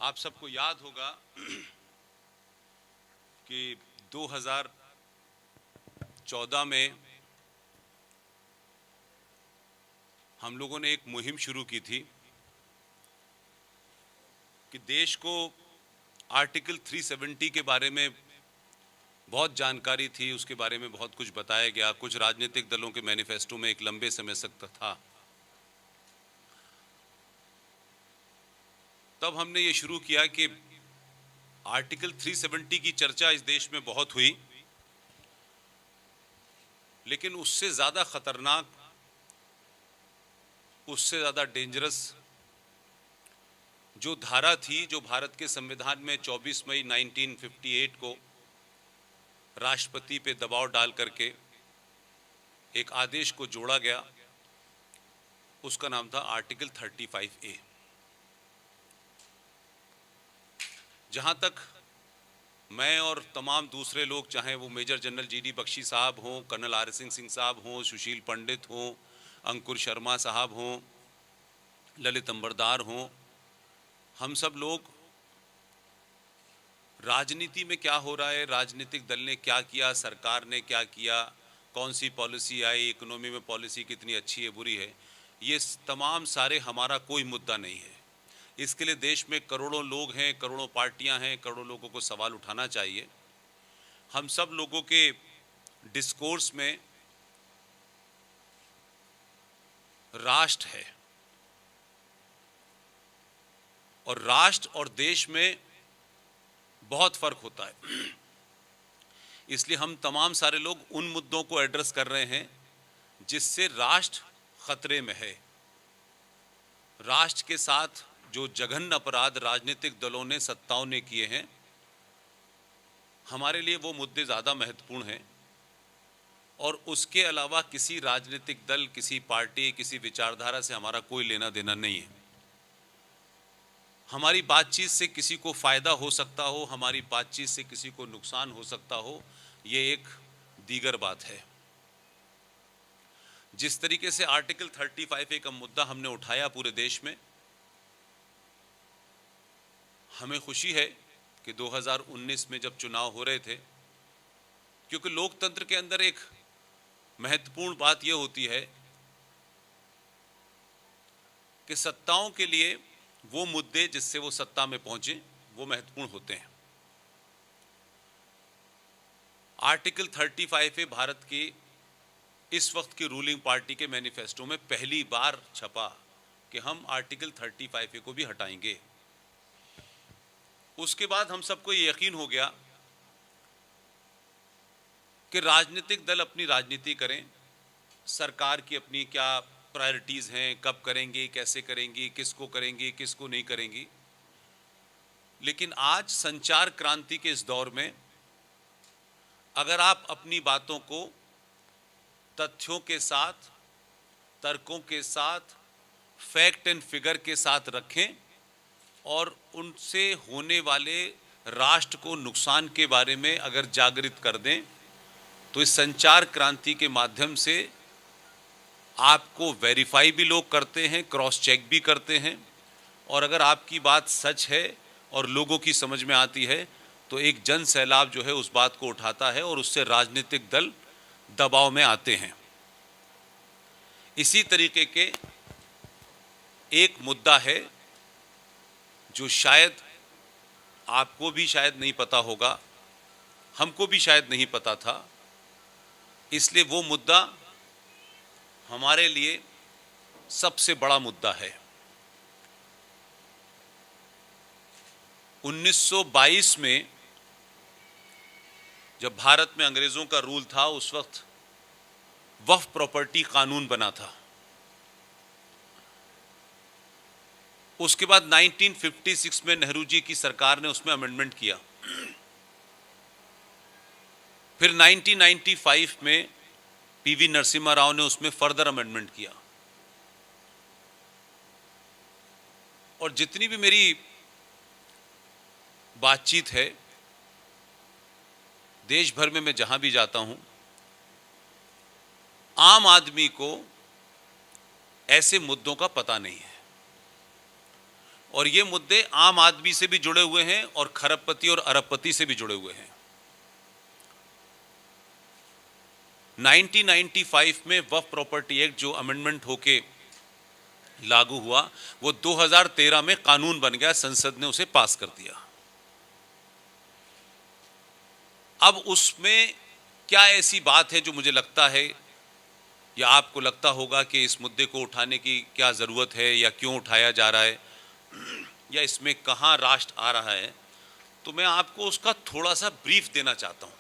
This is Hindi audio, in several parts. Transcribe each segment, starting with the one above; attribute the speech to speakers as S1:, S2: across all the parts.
S1: आप सबको याद होगा कि 2014 में हम लोगों ने एक मुहिम शुरू की थी कि देश को आर्टिकल 370 के बारे में बहुत जानकारी थी, उसके बारे में बहुत कुछ बताया गया, कुछ राजनीतिक दलों के मैनिफेस्टो में एक लंबे समय तक था। तब हमने ये शुरू किया कि आर्टिकल 370 की चर्चा इस देश में बहुत हुई, लेकिन उससे ज़्यादा खतरनाक, उससे ज़्यादा डेंजरस जो धारा थी, जो भारत के संविधान में 24 मई 1958 को राष्ट्रपति पे दबाव डाल करके एक आदेश को जोड़ा गया, उसका नाम था आर्टिकल 35A। जहां तक मैं और तमाम दूसरे लोग, चाहे वो मेजर जनरल GD बख्शी साहब हों, कर्नल R सिंह साहब हों, सुशील पंडित हों, अंकुर शर्मा साहब हों, ललित अंबरदार हों, हम सब लोग राजनीति में क्या हो रहा है, राजनीतिक दल ने क्या किया, सरकार ने क्या किया, कौन सी पॉलिसी आई, इकोनॉमी में पॉलिसी कितनी अच्छी है, बुरी है, ये तमाम सारे हमारा कोई मुद्दा नहीं है। इसके लिए देश में करोड़ों लोग हैं, करोड़ों पार्टियां हैं, करोड़ों लोगों को सवाल उठाना चाहिए। हम सब लोगों के डिस्कोर्स में राष्ट्र है, और राष्ट्र और देश में बहुत फर्क होता है। इसलिए हम तमाम सारे लोग उन मुद्दों को एड्रेस कर रहे हैं जिससे राष्ट्र खतरे में है। राष्ट्र के साथ जो जघन्य अपराध राजनीतिक दलों ने, सत्ताओं ने किए हैं, हमारे लिए वो मुद्दे ज़्यादा महत्वपूर्ण हैं। और उसके अलावा किसी राजनीतिक दल, किसी पार्टी, किसी विचारधारा से हमारा कोई लेना देना नहीं है। हमारी बातचीत से किसी को फ़ायदा हो सकता हो, हमारी बातचीत से किसी को नुकसान हो सकता हो, ये एक दीगर बात है। जिस तरीके से आर्टिकल 35A का मुद्दा हमने उठाया पूरे देश में, हमें खुशी है कि 2019 में जब चुनाव हो रहे थे, क्योंकि लोकतंत्र के अंदर एक महत्वपूर्ण बात यह होती है कि सत्ताओं के लिए वो मुद्दे जिससे वो सत्ता में पहुंचे, वो महत्वपूर्ण होते हैं। आर्टिकल 35A भारत की इस वक्त की रूलिंग पार्टी के मैनिफेस्टो में पहली बार छपा कि हम आर्टिकल 35A को भी हटाएंगे। उसके बाद हम सबको ये यकीन हो गया कि राजनीतिक दल अपनी राजनीति करें, सरकार की अपनी क्या प्रायोरिटीज़ हैं, कब करेंगे, कैसे करेंगी, किसको करेंगी, किसको नहीं करेंगी। लेकिन आज संचार क्रांति के इस दौर में अगर आप अपनी बातों को तथ्यों के साथ, तर्कों के साथ, फैक्ट एंड फिगर के साथ रखें और उनसे होने वाले राष्ट्र को नुकसान के बारे में अगर जागृत कर दें, तो इस संचार क्रांति के माध्यम से आपको वेरीफाई भी लोग करते हैं, क्रॉस चेक भी करते हैं, और अगर आपकी बात सच है और लोगों की समझ में आती है तो एक जन सैलाब जो है उस बात को उठाता है और उससे राजनीतिक दल दबाव में आते हैं। इसी तरीके के एक मुद्दा है जो शायद आपको भी शायद नहीं पता होगा, हमको भी शायद नहीं पता था, इसलिए वो मुद्दा हमारे लिए सबसे बड़ा मुद्दा है। 1922 में जब भारत में अंग्रेजों का रूल था, उस वक्त वक्फ प्रॉपर्टी कानून बना था। उसके बाद 1956 में नेहरू जी की सरकार ने उसमें अमेंडमेंट किया। फिर 1995 में PV नरसिम्हा राव ने उसमें फर्दर अमेंडमेंट किया। और जितनी भी मेरी बातचीत है, देश भर में मैं जहां भी जाता हूं, आम आदमी को ऐसे मुद्दों का पता नहीं है। और ये मुद्दे आम आदमी से भी जुड़े हुए हैं और खरबपति और अरबपति से भी जुड़े हुए हैं। 1995 में वक्फ प्रॉपर्टी एक्ट जो अमेंडमेंट होके लागू हुआ, वो 2013 में कानून बन गया, संसद ने उसे पास कर दिया। अब उसमें क्या ऐसी बात है जो मुझे लगता है या आपको लगता होगा कि इस मुद्दे को उठाने की क्या ज़रूरत है या क्यों उठाया जा रहा है या इसमें कहाँ राष्ट्र आ रहा है, तो मैं आपको उसका थोड़ा सा ब्रीफ देना चाहता हूं।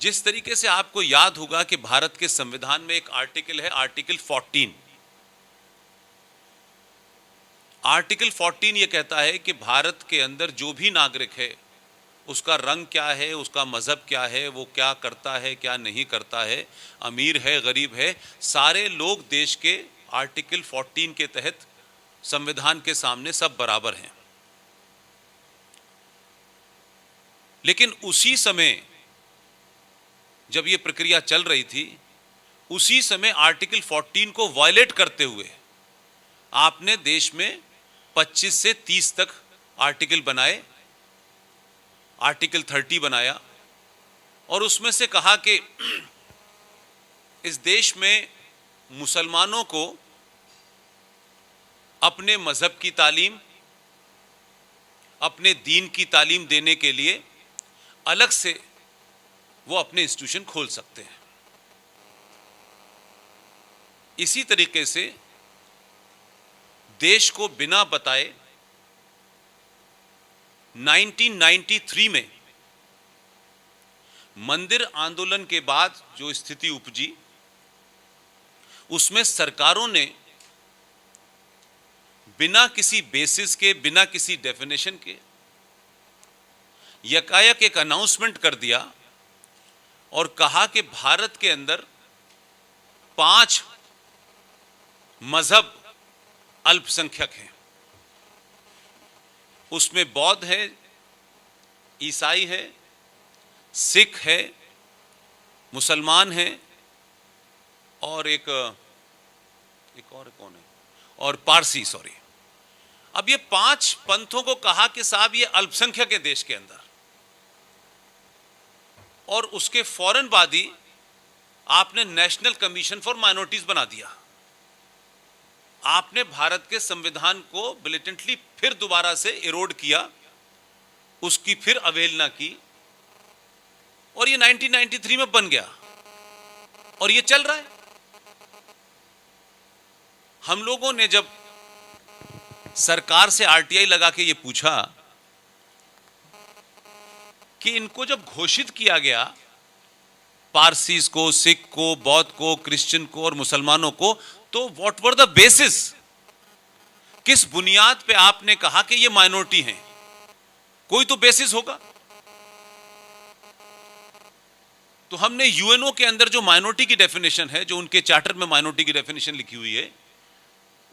S1: जिस तरीके से आपको याद होगा कि भारत के संविधान में एक आर्टिकल है, आर्टिकल 14। आर्टिकल 14 ये कहता है कि भारत के अंदर जो भी नागरिक है, उसका रंग क्या है, उसका मजहब क्या है, वो क्या करता है क्या नहीं करता है, अमीर है गरीब है, सारे लोग देश के आर्टिकल 14 के तहत संविधान के सामने सब बराबर हैं। लेकिन उसी समय जब ये प्रक्रिया चल रही थी, उसी समय आर्टिकल 14 को वायलेट करते हुए आपने देश में 25 से 30 तक आर्टिकल बनाए, आर्टिकल 30 बनाया और उसमें से कहा कि इस देश में मुसलमानों को अपने मजहब की तालीम, अपने दीन की तालीम देने के लिए अलग से वो अपने इंस्टीट्यूशन खोल सकते हैं। इसी तरीके से देश को बिना बताए 1993 में मंदिर आंदोलन के बाद जो स्थिति उपजी, उसमें सरकारों ने बिना किसी बेसिस के, बिना किसी डेफिनेशन के यकायक एक अनाउंसमेंट कर दिया और कहा कि भारत के अंदर 5 मजहब अल्पसंख्यक हैं। उसमें बौद्ध है, ईसाई है, सिख है, मुसलमान है और एक और कौन है, और पारसी, सॉरी। अब ये 5 पंथों को कहा कि साहब ये अल्पसंख्यक है देश के अंदर, और उसके फौरन बाद ही आपने नेशनल कमीशन फॉर माइनॉरिटीज बना दिया। आपने भारत के संविधान को ब्लेटेंटली फिर दोबारा से इरोड किया, उसकी फिर अवहेलना की और ये 1993 में बन गया और ये चल रहा है। हम लोगों ने जब सरकार से आरटीआई लगा के ये पूछा कि इनको जब घोषित किया गया, पारसीज को, सिख को, बौद्ध को, क्रिश्चियन को और मुसलमानों को, तो व्हाट वर द बेसिस, किस बुनियाद पे आपने कहा कि ये माइनॉरिटी हैं? कोई तो बेसिस होगा। तो हमने यूएनओ के अंदर जो माइनॉरिटी की डेफिनेशन है, जो उनके चार्टर में माइनॉरिटी की डेफिनेशन लिखी हुई है,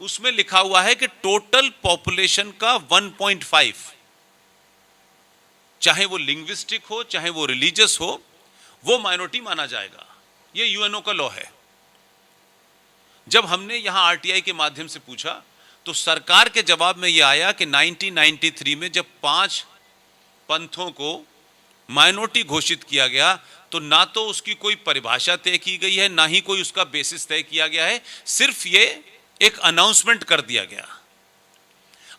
S1: उसमें लिखा हुआ है कि टोटल पॉपुलेशन का 1.5, चाहे वो लिंग्विस्टिक हो, चाहे वो रिलीजियस हो, वो माइनॉरिटी माना जाएगा। ये यूएनओ का लॉ है। जब हमने यहां आरटीआई के माध्यम से पूछा तो सरकार के जवाब में यह आया कि 1993 में जब 5 पंथों को माइनॉरिटी घोषित किया गया, तो ना तो उसकी कोई परिभाषा तय की गई है, ना ही कोई उसका बेसिस तय किया गया है, सिर्फ ये एक अनाउंसमेंट कर दिया गया।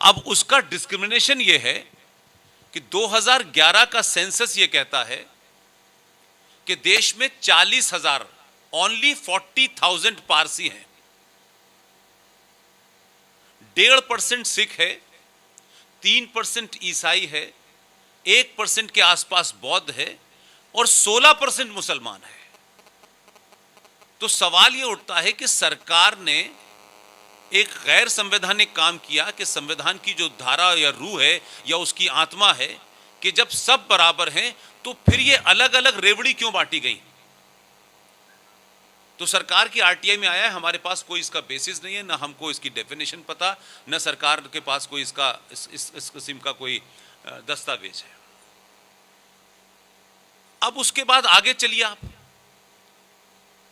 S1: अब उसका डिस्क्रिमिनेशन ये है कि 2011 का सेंसस ये कहता है कि देश में 40,000, ओनली 40,000 पारसी हैं, 1.5% सिख है, 3% ईसाई है, 1% के आसपास बौद्ध है और 16% मुसलमान है। तो सवाल यह उठता है कि सरकार ने एक गैर संवैधानिक काम किया कि संविधान की जो धारा या रूह है या उसकी आत्मा है कि जब सब बराबर हैं, तो फिर ये अलग अलग रेवड़ी क्यों बांटी गई? तो सरकार की आरटीआई में आया है, हमारे पास कोई इसका बेसिस नहीं है, ना हमको इसकी डेफिनेशन पता, ना सरकार के पास कोई इसका इस किस्म का कोई दस्तावेज है। अब उसके बाद आगे चलिए आप,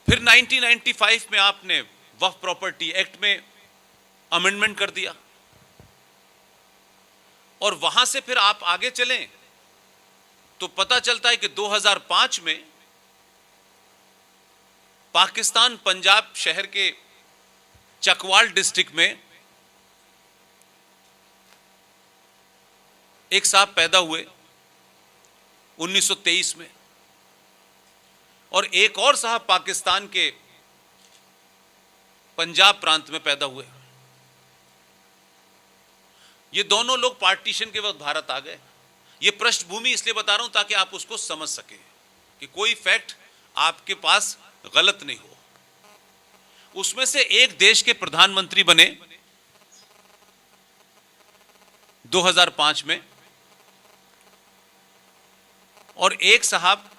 S1: फिर 1995 में आपने वक्फ प्रॉपर्टी एक्ट में अमेंडमेंट कर दिया। और वहां से फिर आप आगे चलें तो पता चलता है कि 2005 में पाकिस्तान पंजाब शहर के चकवाल डिस्ट्रिक्ट में एक साहब पैदा हुए 1923 में, और एक और साहब पाकिस्तान के पंजाब प्रांत में पैदा हुए। ये दोनों लोग पार्टीशन के वक्त भारत आ गए। ये पृष्ठभूमि इसलिए बता रहा हूं ताकि आप उसको समझ सकें कि कोई फैक्ट आपके पास गलत नहीं हो। उसमें से एक देश के प्रधानमंत्री बने 2005 में, और एक साहब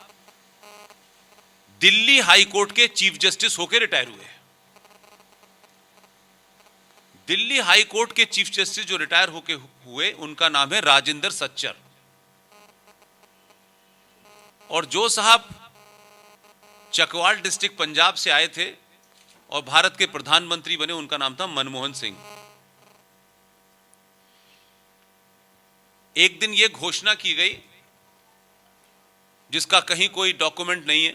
S1: दिल्ली हाई कोर्ट के चीफ जस्टिस होकर रिटायर हुए। दिल्ली हाई कोर्ट के चीफ जस्टिस जो रिटायर होके हुए उनका नाम है राजेंद्र सच्चर। और जो साहब चकवाल डिस्ट्रिक्ट पंजाब से आए थे और भारत के प्रधानमंत्री बने उनका नाम था मनमोहन सिंह। एक दिन यह घोषणा की गई, जिसका कहीं कोई डॉक्यूमेंट नहीं है,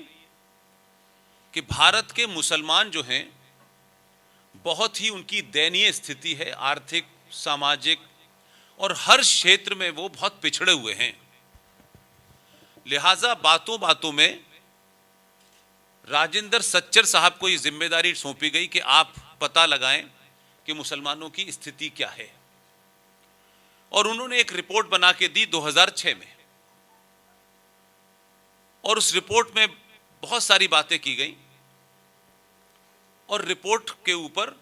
S1: कि भारत के मुसलमान जो हैं बहुत ही उनकी दयनीय स्थिति है, आर्थिक, सामाजिक और हर क्षेत्र में वो बहुत पिछड़े हुए हैं। लिहाजा बातों बातों में राजेंद्र सच्चर साहब को ये जिम्मेदारी सौंपी गई कि आप पता लगाएं कि मुसलमानों की स्थिति क्या है। और उन्होंने एक रिपोर्ट बना के दी 2006 में, और उस रिपोर्ट में बहुत सारी बातें की गई और रिपोर्ट के ऊपर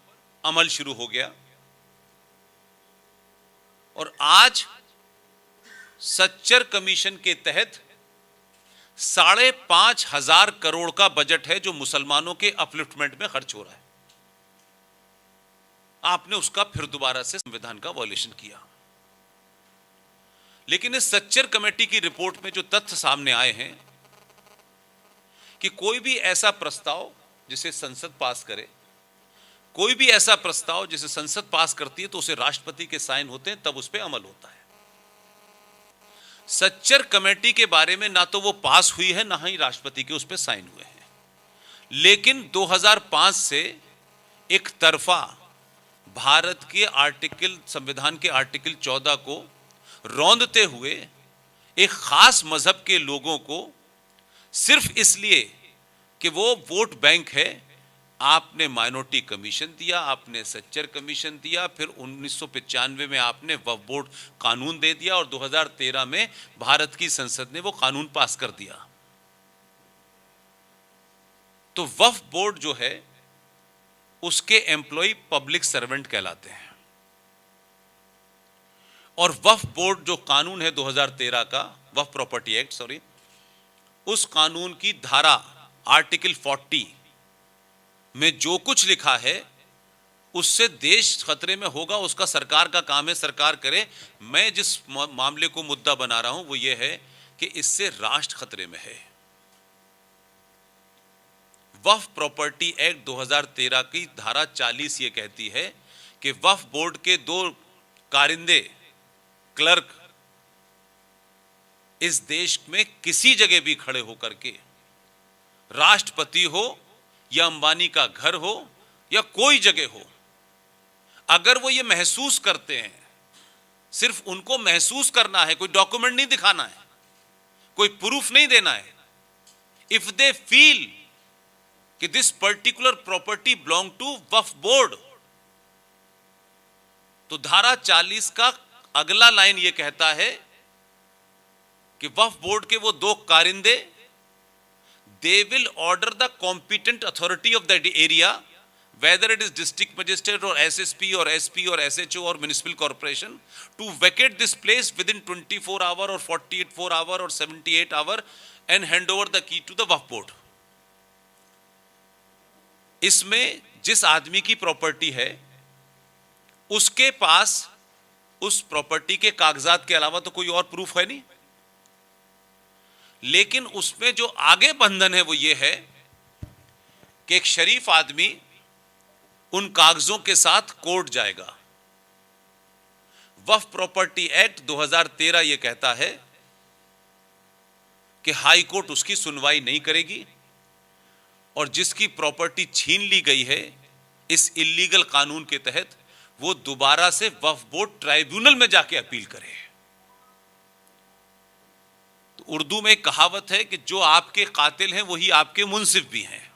S1: अमल शुरू हो गया। और आज सच्चर कमीशन के तहत 5,500 करोड़ का बजट है जो मुसलमानों के अपलिफ्टमेंट में खर्च हो रहा है। आपने उसका फिर दोबारा से संविधान का वॉयलेशन किया। लेकिन इस सच्चर कमेटी की रिपोर्ट में जो तथ्य सामने आए हैं कि कोई भी ऐसा प्रस्ताव जिसे संसद पास करे, कोई भी ऐसा प्रस्ताव जिसे संसद पास करती है तो उसे राष्ट्रपति के साइन होते हैं, तब उस पर अमल होता है। सच्चर कमेटी के बारे में ना तो वो पास हुई है, ना ही राष्ट्रपति के उस पर साइन हुए हैं। लेकिन 2005 से एक तरफा भारत के संविधान के आर्टिकल 14 को रौंदते हुए एक खास मजहब के लोगों को सिर्फ इसलिए कि वो वोट बैंक है, आपने माइनॉरिटी कमीशन दिया, आपने सच्चर कमीशन दिया, फिर 1995 में आपने वक्फ बोर्ड कानून दे दिया, और 2013 में भारत की संसद ने वो कानून पास कर दिया। तो वक्फ बोर्ड जो है उसके एम्प्लॉय पब्लिक सर्वेंट कहलाते हैं। और वक्फ बोर्ड जो कानून है 2013 का, वक्फ प्रॉपर्टी एक्ट, सॉरी, उस कानून की धारा आर्टिकल 40 में जो कुछ लिखा है उससे देश खतरे में होगा, उसका सरकार का काम है, सरकार करे। मैं जिस मामले को मुद्दा बना रहा हूं वो ये है कि इससे राष्ट्र खतरे में है। वक्फ प्रॉपर्टी एक्ट 2013 की धारा 40 ये कहती है कि वक्फ बोर्ड के 2 कारिंदे, क्लर्क, इस देश में किसी जगह भी खड़े होकर के, राष्ट्रपति हो या अंबानी का घर हो या कोई जगह हो, अगर वो ये महसूस करते हैं, सिर्फ उनको महसूस करना है, कोई डॉक्यूमेंट नहीं दिखाना है, कोई प्रूफ नहीं देना है, इफ दे फील कि this particular property belong to Waqf board, तो धारा 40 का अगला लाइन ये कहता है कि वक्फ बोर्ड के वो 2 कारिंदे, they will order the competent authority of that area, whether it is district magistrate or SSP or SP or SHO or municipal corporation, to vacate this place within 24 hour or 48 hour or 78 hour and hand over the key to the Waqf board. इसमें जिस आदमी की प्रॉपर्टी है उसके पास उस प्रॉपर्टी के कागजात के अलावा तो कोई और प्रूफ है नहीं। लेकिन उसमें जो आगे बंधन है वो ये है कि एक शरीफ आदमी उन कागजों के साथ कोर्ट जाएगा। वक्फ प्रॉपर्टी एक्ट 2013 यह कहता है कि हाई कोर्ट उसकी सुनवाई नहीं करेगी और जिसकी प्रॉपर्टी छीन ली गई है इस इल्लीगल कानून के तहत, वो दोबारा से वक्फ बोर्ड ट्राइब्यूनल में जाके अपील करे। तो उर्दू में एक कहावत है कि जो आपके कातिल हैं वही आपके मुंसिफ भी हैं।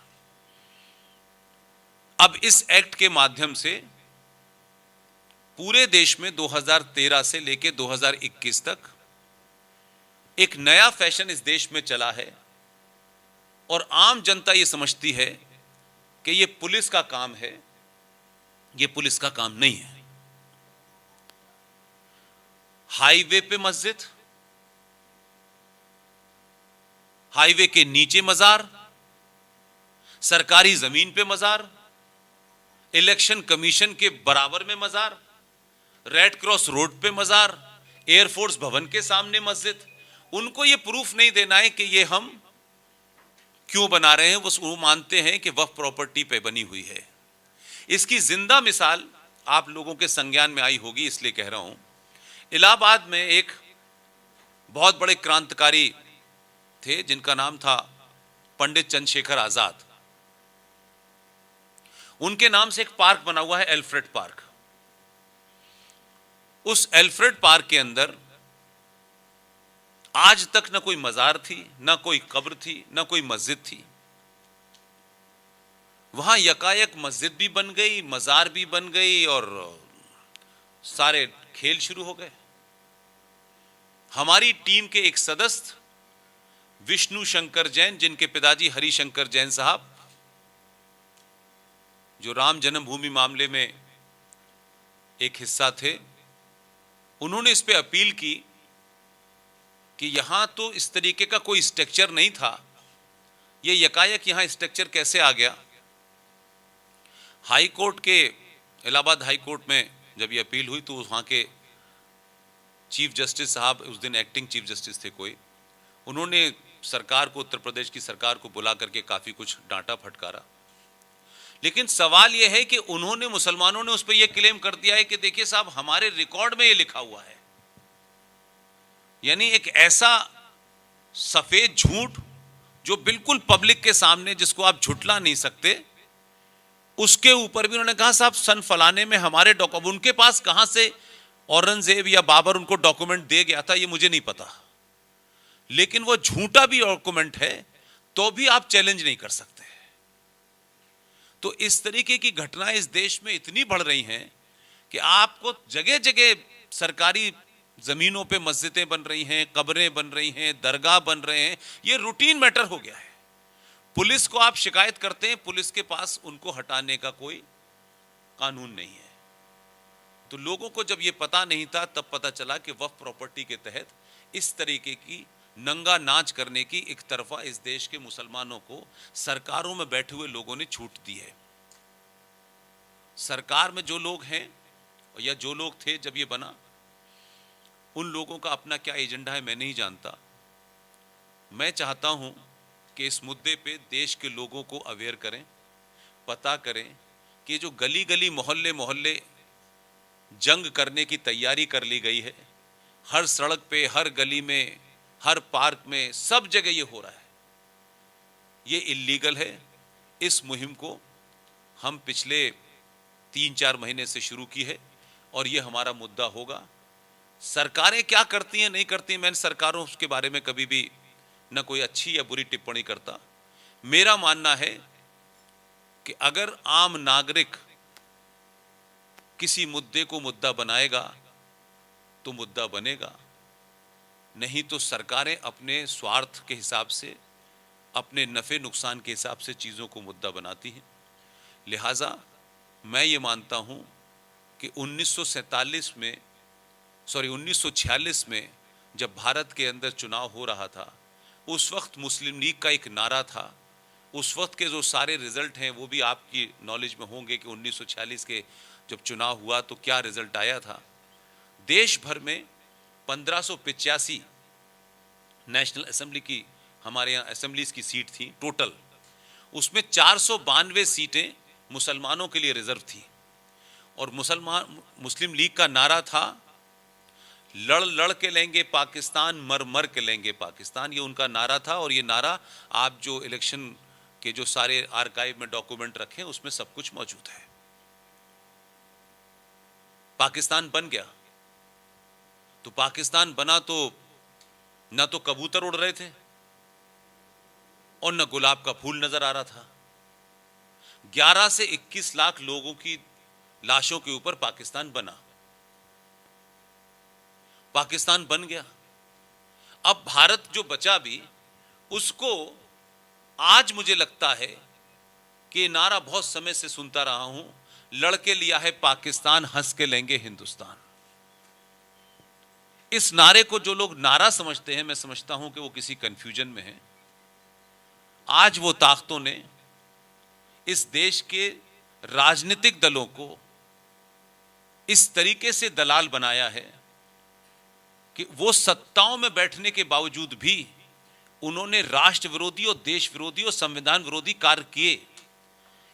S1: अब इस एक्ट के माध्यम से पूरे देश में 2013 से लेकर 2021 तक एक नया फैशन इस देश में चला है और आम जनता ये समझती है कि ये पुलिस का काम है। ये पुलिस का काम नहीं है। हाईवे पे मस्जिद, हाईवे के नीचे मजार, सरकारी जमीन पे मजार, इलेक्शन कमीशन के बराबर में मजार, रेड क्रॉस रोड पे मजार, एयरफोर्स भवन के सामने मस्जिद। उनको ये प्रूफ नहीं देना है कि ये हम क्यों बना रहे हैं, वो मानते हैं कि वक्फ प्रॉपर्टी पे बनी हुई है। इसकी जिंदा मिसाल आप लोगों के संज्ञान में आई होगी, इसलिए कह रहा हूं। इलाहाबाद में एक बहुत बड़े क्रांतिकारी थे जिनका नाम था पंडित चंद्रशेखर आजाद। उनके नाम से एक पार्क बना हुआ है, एल्फ्रेड पार्क। उस एल्फ्रेड पार्क के अंदर आज तक ना कोई मजार थी, ना कोई कब्र थी, ना कोई मस्जिद थी। वहां यकायक मस्जिद भी बन गई, मजार भी बन गई और सारे खेल शुरू हो गए। हमारी टीम के एक सदस्य विष्णु शंकर जैन, जिनके पिताजी हरिशंकर जैन साहब, जो राम जन्मभूमि मामले में एक हिस्सा थे, उन्होंने इस पे अपील की कि यहां तो इस तरीके का कोई स्ट्रक्चर नहीं था, ये यकायक यहां स्ट्रक्चर कैसे आ गया। हाई कोर्ट के, इलाहाबाद हाई कोर्ट में जब ये अपील हुई तो वहां के चीफ जस्टिस साहब, उस दिन एक्टिंग चीफ जस्टिस थे कोई, उन्होंने सरकार को, उत्तर प्रदेश की सरकार को बुला करके काफी कुछ डांटा फटकारा। लेकिन सवाल यह है कि उन्होंने, मुसलमानों ने उस पर यह क्लेम कर दिया है कि देखिए साहब, हमारे रिकॉर्ड में यह लिखा हुआ है। यानी एक ऐसा सफेद झूठ जो बिल्कुल पब्लिक के सामने, जिसको आप झुटला नहीं सकते, उसके ऊपर भी उन्होंने कहा साहब सन फलाने में हमारे डॉक्यूमेंट, उनके पास कहां से औरंगजेब या बाबर उनको डॉक्यूमेंट दे गया था ये मुझे नहीं पता, लेकिन वो झूठा भी डॉक्यूमेंट है तो भी आप चैलेंज नहीं कर सकते। तो इस तरीके की घटनाएं इस देश में इतनी बढ़ रही हैं कि आपको जगह जगह सरकारी जमीनों पे मस्जिदें बन रही हैं, कब्रें बन रही हैं, दरगाह बन रहे हैं। ये रूटीन मैटर हो गया है। पुलिस को आप शिकायत करते हैं, पुलिस के पास उनको हटाने का कोई कानून नहीं है। तो लोगों को जब ये पता नहीं था, तब पता चला कि वक्फ प्रॉपर्टी के तहत इस तरीके की नंगा नाच करने की एक तरफा इस देश के मुसलमानों को सरकारों में बैठे हुए लोगों ने छूट दी है। सरकार में जो लोग हैं या जो लोग थे जब ये बना, उन लोगों का अपना क्या एजेंडा है मैं नहीं जानता। मैं चाहता हूं कि इस मुद्दे पे देश के लोगों को अवेयर करें, पता करें कि जो गली गली मोहल्ले मोहल्ले जंग करने की तैयारी कर ली गई है, हर सड़क पे, हर गली में, हर पार्क में, सब जगह ये हो रहा है, ये इल्लीगल है। इस मुहिम को हम पिछले 3-4 महीने से शुरू की है और ये हमारा मुद्दा होगा। सरकारें क्या करती हैं नहीं करती हैं, मैं सरकारों के बारे में कभी भी न कोई अच्छी या बुरी टिप्पणी करता। मेरा मानना है कि अगर आम नागरिक किसी मुद्दे को मुद्दा बनाएगा तो मुद्दा बनेगा, नहीं तो सरकारें अपने स्वार्थ के हिसाब से, अपने नफे नुकसान के हिसाब से चीज़ों को मुद्दा बनाती हैं। लिहाजा मैं ये मानता हूँ कि 1946 में जब भारत के अंदर चुनाव हो रहा था, उस वक्त मुस्लिम लीग का एक नारा था। उस वक्त के जो सारे रिजल्ट हैं वो भी आपकी नॉलेज में होंगे कि 1946 के जब चुनाव हुआ तो क्या रिजल्ट आया था। देश भर में 1585 नेशनल असेंबली की, हमारे यहाँ असेंबलीज की सीट थी टोटल, उसमें 492 सीटें मुसलमानों के लिए रिजर्व थी। और मुस्लिम लीग का नारा था, लड़ लड़ के लेंगे पाकिस्तान, मर मर के लेंगे पाकिस्तान। ये उनका नारा था। और ये नारा आप जो इलेक्शन के जो सारे आर्काइव में डॉक्यूमेंट रखे उसमें सब कुछ मौजूद है। पाकिस्तान बन गया तो पाकिस्तान बना तो ना तो कबूतर उड़ रहे थे और न गुलाब का फूल नजर आ रहा था। 11 से 21 लाख लोगों की लाशों के ऊपर पाकिस्तान बना। पाकिस्तान बन गया। अब भारत जो बचा भी, उसको आज मुझे लगता है कि नारा बहुत समय से सुनता रहा हूं, लड़के लिया है पाकिस्तान, हंस के लेंगे हिंदुस्तान। इस नारे को जो लोग नारा समझते हैं, मैं समझता हूं कि वो किसी कंफ्यूजन में है। आज वो ताकतों ने इस देश के राजनीतिक दलों को इस तरीके से दलाल बनाया है कि वो सत्ताओं में बैठने के बावजूद भी उन्होंने राष्ट्र विरोधी और देश विरोधी और संविधान विरोधी कार्य किए।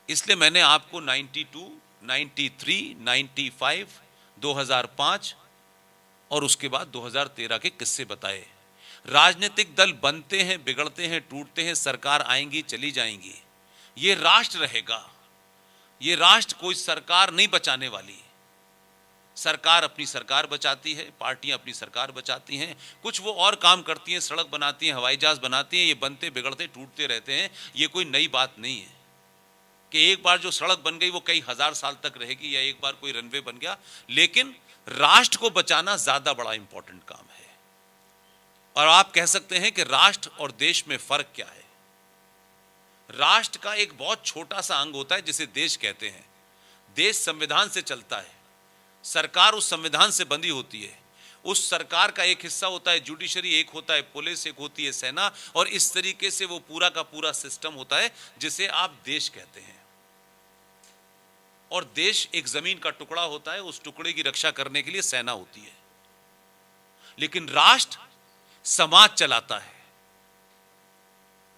S1: इसलिए मैंने आपको 92, 93, 95, 2005 और उसके बाद 2013 के किस्से बताए। राजनीतिक दल बनते हैं, बिगड़ते हैं, टूटते हैं, सरकार आएंगी, चली जाएंगी। ये राष्ट्र रहेगा। ये राष्ट्र कोई सरकार नहीं बचाने वाली। सरकार अपनी सरकार बचाती है, पार्टियां अपनी सरकार बचाती हैं, कुछ वो और काम करती हैं, सड़क बनाती हैं, हवाई जहाज बनाती हैं। ये बनते बिगड़ते टूटते रहते हैं। ये कोई नई बात नहीं है कि एक बार जो सड़क बन गई वो कई हजार साल तक रहेगी, या एक बार कोई रनवे बन गया। लेकिन राष्ट्र को बचाना ज्यादा बड़ा इंपॉर्टेंट काम है। और आप कह सकते हैं कि राष्ट्र और देश में फर्क क्या है। राष्ट्र का एक बहुत छोटा सा अंग होता है जिसे देश कहते हैं। देश संविधान से चलता है, सरकार उस संविधान से बंधी होती है। उस सरकार का एक हिस्सा होता है जुडिशरी, एक होता है पुलिस, एक होती है सेना, और इस तरीके से वो पूरा का पूरा सिस्टम होता है जिसे आप देश कहते हैं। और देश एक जमीन का टुकड़ा होता है, उस टुकड़े की रक्षा करने के लिए सेना होती है। लेकिन राष्ट्र समाज चलाता है।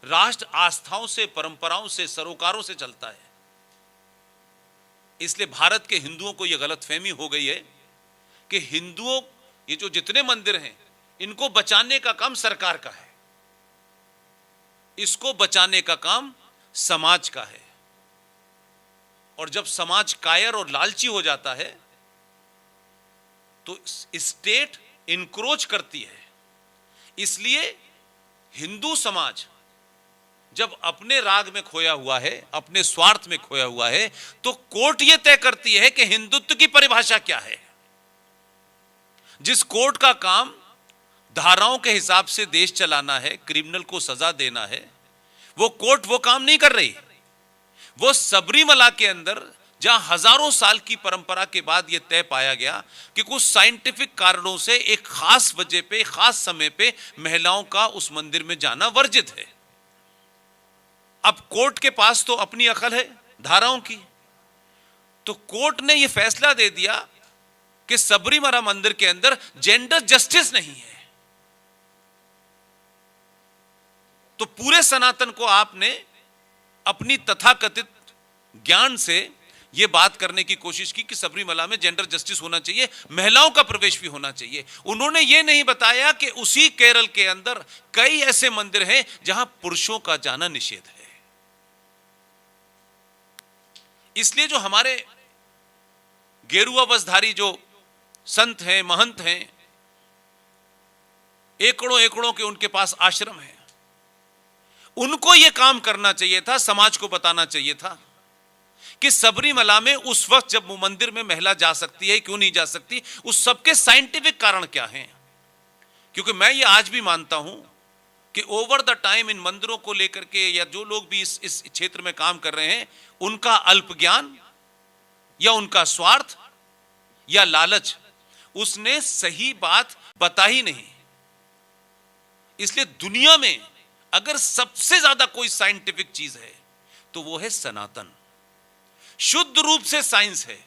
S1: राष्ट्र आस्थाओं से, परंपराओं से, सरोकारों से चलता है। इसलिए भारत के हिंदुओं को यह गलतफहमी हो गई है कि हिंदुओं, ये जो जितने मंदिर हैं, इनको बचाने का काम सरकार का है, इसको बचाने का काम समाज का है। और जब समाज कायर और लालची हो जाता है तो स्टेट इनक्रोच करती है। इसलिए हिंदू समाज जब अपने राग में खोया हुआ है, अपने स्वार्थ में खोया हुआ है, तो कोर्ट यह तय करती है कि हिंदुत्व की परिभाषा क्या है। जिस कोर्ट का काम धाराओं के हिसाब से देश चलाना है, क्रिमिनल को सजा देना है, वो कोर्ट वो काम नहीं कर रही। वो सबरीमला के अंदर, जहां हजारों साल की परंपरा के बाद यह तय पाया गया कि कुछ साइंटिफिक कारणों से एक खास वजह पे, खास समय पे महिलाओं का उस मंदिर में जाना वर्जित है। अब कोर्ट के पास तो अपनी अकल है धाराओं की, तो कोर्ट ने यह फैसला दे दिया कि सबरीमला मंदिर के अंदर जेंडर जस्टिस नहीं है। तो पूरे सनातन को आपने अपनी तथाकथित ज्ञान से यह बात करने की कोशिश की कि सबरीमला में जेंडर जस्टिस होना चाहिए, महिलाओं का प्रवेश भी होना चाहिए। उन्होंने यह नहीं बताया कि उसी केरल के अंदर कई ऐसे मंदिर हैं जहां पुरुषों का जाना निषेध है। इसलिए जो हमारे गेरुआ वस्त्रधारी जो संत हैं, महंत हैं, एकड़ों एकड़ों के उनके पास आश्रम हैं, उनको यह काम करना चाहिए था, समाज को बताना चाहिए था कि सबरीमला में उस वक्त जब वो मंदिर में महिला जा सकती है, क्यों नहीं जा सकती, उस सबके साइंटिफिक कारण क्या हैं। क्योंकि मैं ये आज भी मानता हूं कि ओवर द टाइम इन मंदिरों को लेकर के, या जो लोग भी इस क्षेत्र में काम कर रहे हैं, उनका अल्प ज्ञान या उनका स्वार्थ या लालच, उसने सही बात बता ही नहीं। इसलिए दुनिया में अगर सबसे ज्यादा कोई साइंटिफिक चीज है तो वो है सनातन। शुद्ध रूप से साइंस है,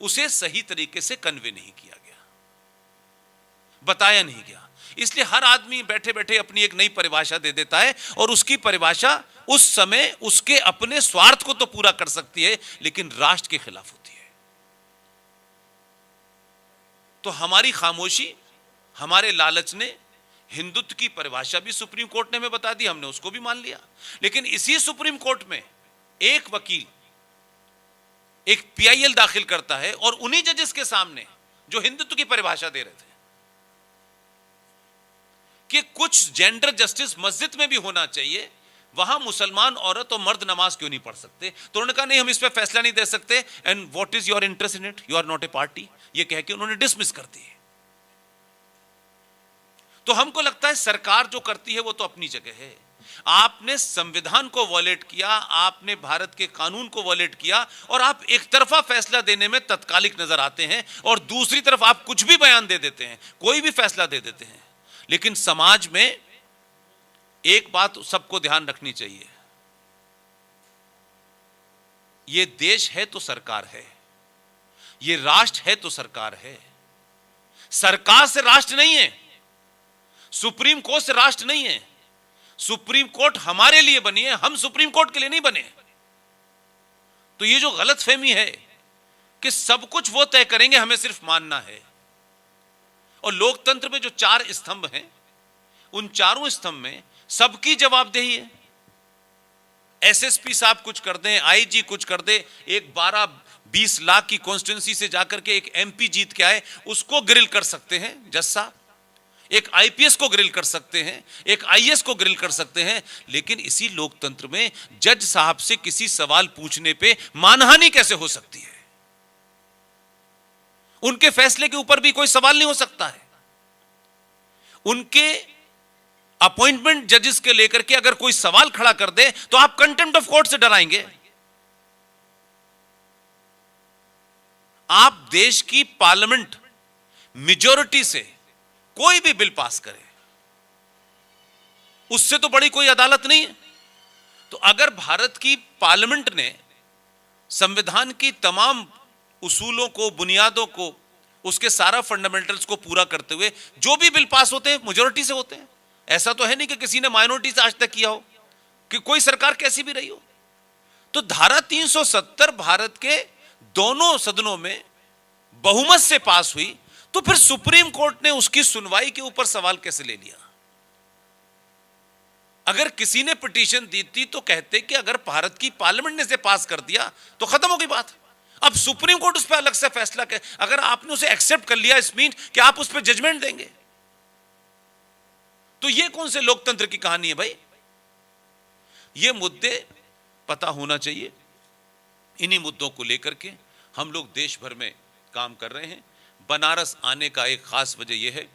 S1: उसे सही तरीके से कन्वे नहीं किया गया, बताया नहीं गया। इसलिए हर आदमी बैठे बैठे अपनी एक नई परिभाषा दे देता है और उसकी परिभाषा उस समय उसके अपने स्वार्थ को तो पूरा कर सकती है, लेकिन राष्ट्र के खिलाफ होती है। तो हमारी खामोशी, हमारे लालच ने हिंदुत्व की परिभाषा भी सुप्रीम कोर्ट ने हमें बता दी, हमने उसको भी मान लिया। लेकिन इसी सुप्रीम कोर्ट में एक वकील एक पीआईएल दाखिल करता है और उन्हीं जजेस के सामने जो हिंदुत्व की परिभाषा दे रहे थे कि कुछ जेंडर जस्टिस मस्जिद में भी होना चाहिए, वहां मुसलमान औरत और मर्द नमाज क्यों नहीं पढ़ सकते? तो उन्होंने कहा नहीं, हम इस पर फैसला नहीं दे सकते, and what is your interest in it, you are not a party, ये कह के उन्होंने डिसमिस कर दी। तो हमको लगता है सरकार जो करती है वो तो अपनी जगह है। आपने संविधान को वॉयलेट किया, आपने भारत के कानून को वॉयलेट किया, और आप एक तरफा फैसला देने में तत्कालिक नजर आते हैं, और दूसरी तरफ आप कुछ भी बयान दे देते हैं, कोई भी फैसला दे देते हैं। लेकिन समाज में एक बात सबको ध्यान रखनी चाहिए, ये देश है तो सरकार है, ये राष्ट्र है तो सरकार है। सरकार से राष्ट्र नहीं है, सुप्रीम कोर्ट से राष्ट्र नहीं है। सुप्रीम कोर्ट हमारे लिए बनी है, हम सुप्रीम कोर्ट के लिए नहीं बने। तो ये जो गलतफहमी है कि सब कुछ वो तय करेंगे, हमें सिर्फ मानना है। और लोकतंत्र में जो 4 स्तंभ हैं, उन चारों स्तंभ में सबकी जवाबदेही है। एसएसपी साहब कुछ कर दें, आईजी कुछ कर दे, एक 12-20 लाख की कॉन्स्टिट्यूंसी से जाकर के एक एमपी जीत के आए, उसको ग्रिल कर सकते हैं जज साहब, एक आईपीएस को ग्रिल कर सकते हैं, एक आईएएस को ग्रिल कर सकते हैं। लेकिन इसी लोकतंत्र में जज साहब से किसी सवाल पूछने पे मानहानि कैसे हो सकती है? उनके फैसले के ऊपर भी कोई सवाल नहीं हो सकता है। उनके अपॉइंटमेंट जजेस के लेकर के अगर कोई सवाल खड़ा कर दे तो आप कंटेम्प्ट ऑफ कोर्ट से डराएंगे। आप देश की पार्लियामेंट मेजॉरिटी से कोई भी बिल पास करे, उससे तो बड़ी कोई अदालत नहीं है। तो अगर भारत की पार्लियामेंट ने संविधान की तमाम उसूलों को, बुनियादों को, उसके सारा फंडामेंटल्स को पूरा करते हुए जो भी बिल पास होते हैं मेजॉरिटी से होते हैं, ऐसा तो है नहीं कि किसी ने माइनॉरिटी से आज तक किया हो, कि कोई सरकार कैसी भी रही हो। तो धारा 370 भारत के दोनों सदनों में बहुमत से पास हुई, तो फिर सुप्रीम कोर्ट ने उसकी सुनवाई के ऊपर सवाल कैसे ले लिया? अगर किसी ने पिटीशन दी थी तो कहते कि अगर भारत की पार्लियामेंट ने इसे पास कर दिया तो खत्म हो गई बात। अब सुप्रीम कोर्ट उस पर अलग से फैसला करे, अगर आपने उसे एक्सेप्ट कर लिया, इस मीन कि आप उस पर जजमेंट देंगे। तो ये कौन से लोकतंत्र की कहानी है भाई? ये मुद्दे पता होना चाहिए। इन्हीं मुद्दों को लेकर के हम लोग देश भर में काम कर रहे हैं। बनारस आने का एक खास वजह यह है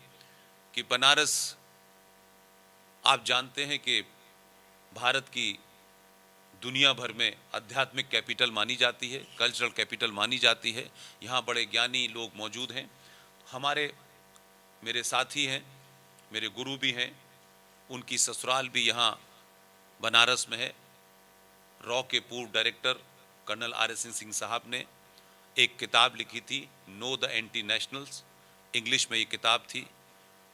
S1: कि बनारस, आप जानते हैं कि भारत की दुनिया भर में आध्यात्मिक कैपिटल मानी जाती है, कल्चरल कैपिटल मानी जाती है। यहाँ बड़े ज्ञानी लोग मौजूद हैं। मेरे साथी हैं, मेरे गुरु भी हैं, उनकी ससुराल भी यहाँ बनारस में है। रॉ के पूर्व डायरेक्टर कर्नल RS सिंह साहब ने एक किताब लिखी थी, know the anti nationals, English में ये किताब थी।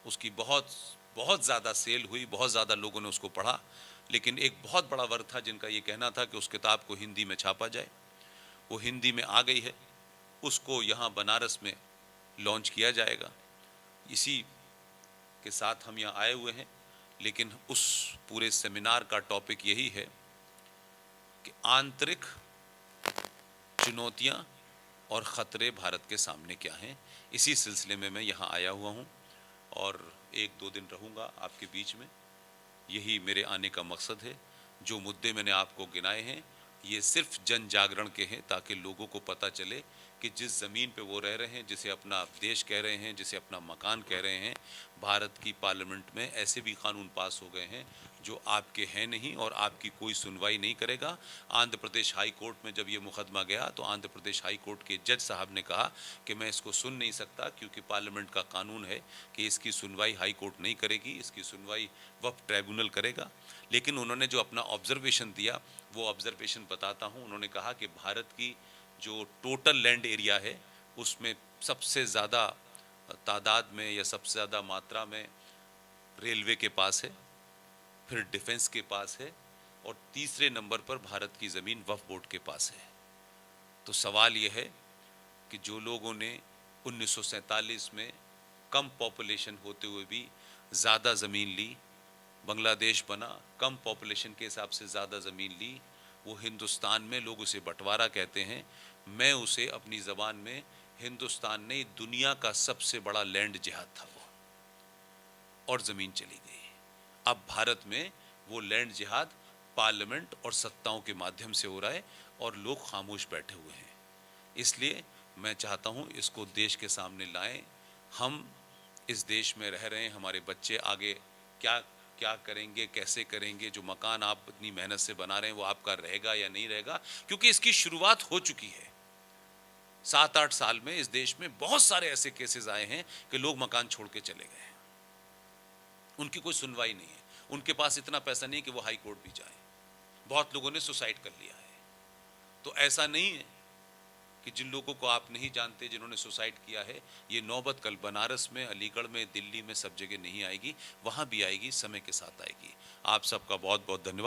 S1: उसकी बहुत ज़्यादा सेल हुई, बहुत ज़्यादा लोगों ने उसको पढ़ा। लेकिन एक बहुत बड़ा वर्ग था जिनका ये कहना था कि उस किताब को हिंदी में छापा जाए। वो हिंदी में आ गई है, उसको यहाँ बनारस में लॉन्च किया जाएगा। इसी के साथ हम यहाँ आए हुए हैं। लेकिन उस पूरे सेमिनार का टॉपिक यही है कि आंतरिक चुनौतियाँ और ख़तरे भारत के सामने क्या हैं। इसी सिलसिले में मैं यहाँ आया हुआ हूँ और 1-2 दिन रहूँगा आपके बीच में। यही मेरे आने का मकसद है। जो मुद्दे मैंने आपको गिनाए हैं ये सिर्फ जन जागरण के हैं, ताकि लोगों को पता चले कि जिस ज़मीन पे वो रह रहे हैं, जिसे अपना देश कह रहे हैं, जिसे अपना मकान कह रहे हैं, भारत की पार्लियामेंट में ऐसे भी कानून पास हो गए हैं जो आपके हैं नहीं और आपकी कोई सुनवाई नहीं करेगा। आंध्र प्रदेश हाई कोर्ट में जब ये मुकदमा गया तो आंध्र प्रदेश हाई कोर्ट के जज साहब ने कहा कि मैं इसको सुन नहीं सकता, क्योंकि पार्लियामेंट का कानून है कि इसकी सुनवाई हाई कोर्ट नहीं करेगी, इसकी सुनवाई वक्फ ट्राइब्यूनल करेगा। लेकिन उन्होंने जो अपना ऑब्जर्वेशन दिया वो ऑब्जर्वेशन बताता हूँ। उन्होंने कहा कि भारत की जो टोटल लैंड एरिया है उसमें सबसे ज़्यादा तादाद में या सबसे ज़्यादा मात्रा में रेलवे के पास है, फिर डिफेंस के पास है, और तीसरे नंबर पर भारत की ज़मीन वक्फ बोर्ड के पास है। तो सवाल यह है कि जो लोगों ने 1947 में कम पॉपुलेशन होते हुए भी ज़्यादा ज़मीन ली, बांग्लादेश बना, कम पॉपुलेशन के हिसाब से ज़्यादा ज़मीन ली, वो हिंदुस्तान में लोग उसे बंटवारा कहते हैं, मैं उसे अपनी ज़बान में हिंदुस्तान ने दुनिया का सबसे बड़ा लैंड जिहाद था वो, और ज़मीन चली गई। अब भारत में वो लैंड जिहाद पार्लियामेंट और सत्ताओं के माध्यम से हो रहा है और लोग खामोश बैठे हुए हैं। इसलिए मैं चाहता हूँ इसको देश के सामने लाएं। हम इस देश में रह रहे हैं, हमारे बच्चे आगे क्या क्या करेंगे, कैसे करेंगे, जो मकान आप इतनी मेहनत से बना रहे हैं वो आपका रहेगा या नहीं रहेगा, क्योंकि इसकी शुरुआत हो चुकी है। 7-8 साल में इस देश में बहुत सारे ऐसे केसेस आए हैं कि लोग मकान छोड़ के चले गए, उनकी कोई सुनवाई नहीं है, उनके पास इतना पैसा नहीं कि वो हाई कोर्ट भी जाए, बहुत लोगों ने सुसाइड कर लिया है। तो ऐसा नहीं है कि जिन लोगों को आप नहीं जानते जिन्होंने सुसाइड किया है, ये नौबत कल बनारस में, अलीगढ़ में, दिल्ली में, सब जगह नहीं आएगी, वहाँ भी आएगी, समय के साथ आएगी। आप सबका बहुत बहुत धन्यवाद।